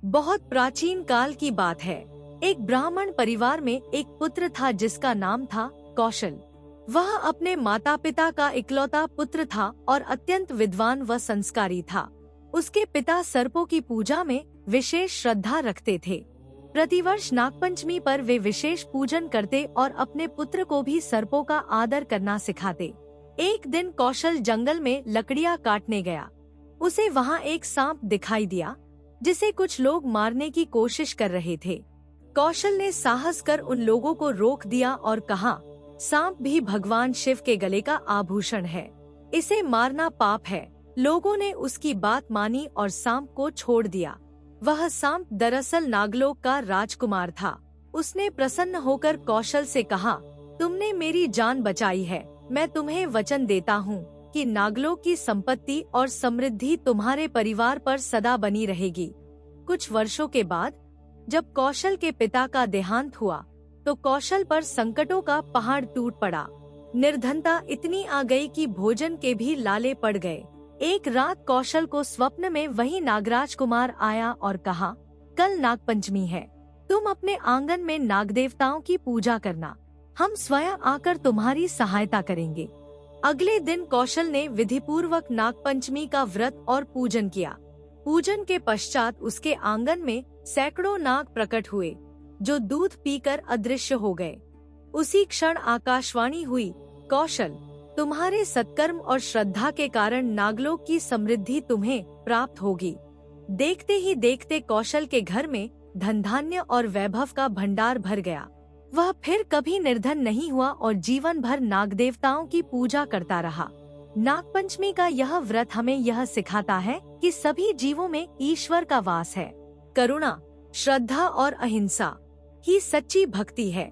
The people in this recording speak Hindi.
बहुत प्राचीन काल की बात है। एक ब्राह्मण परिवार में एक पुत्र था जिसका नाम था कौशल। वह अपने माता पिता का इकलौता पुत्र था और अत्यंत विद्वान व संस्कारी था। उसके पिता सर्पों की पूजा में विशेष श्रद्धा रखते थे। प्रतिवर्ष नागपंचमी पर वे विशेष पूजन करते और अपने पुत्र को भी सर्पों का आदर करना सिखाते। एक दिन कौशल जंगल में लकड़ियां काटने गया। उसे वहां एक सांप दिखाई दिया जिसे कुछ लोग मारने की कोशिश कर रहे थे। कौशल ने साहस कर उन लोगों को रोक दिया और कहा, सांप भी भगवान शिव के गले का आभूषण है, इसे मारना पाप है। लोगों ने उसकी बात मानी और सांप को छोड़ दिया। वह सांप दरअसल नागलोक का राजकुमार था। उसने प्रसन्न होकर कौशल से कहा, तुमने मेरी जान बचाई है। मैं तुम्हें वचन देता हूँ कि नागलोक की संपत्ति और समृद्धि तुम्हारे परिवार पर सदा बनी रहेगी। कुछ वर्षों के बाद जब कौशल के पिता का देहांत हुआ तो कौशल पर संकटों का पहाड़ टूट पड़ा। निर्धनता इतनी आ गई कि भोजन के भी लाले पड़ गए। एक रात कौशल को स्वप्न में वही नागराज कुमार आया और कहा, कल नागपंचमी है, तुम अपने आंगन में नाग देवताओं की पूजा करना, हम स्वयं आकर तुम्हारी सहायता करेंगे। अगले दिन कौशल ने विधिपूर्वक नागपंचमी का व्रत और पूजन किया। पूजन के पश्चात उसके आंगन में सैकड़ों नाग प्रकट हुए जो दूध पीकर अदृश्य हो गए। उसी क्षण आकाशवाणी हुई, कौशल, तुम्हारे सत्कर्म और श्रद्धा के कारण नागलोक की समृद्धि तुम्हें प्राप्त होगी। देखते ही देखते कौशल के घर में धन धान्य और वैभव का भंडार भर गया। वह फिर कभी निर्धन नहीं हुआ और जीवन भर नाग देवताओं की पूजा करता रहा। नागपंचमी का यह व्रत हमें यह सिखाता है कि सभी जीवों में ईश्वर का वास है। करुणा, श्रद्धा और अहिंसा ही सच्ची भक्ति है।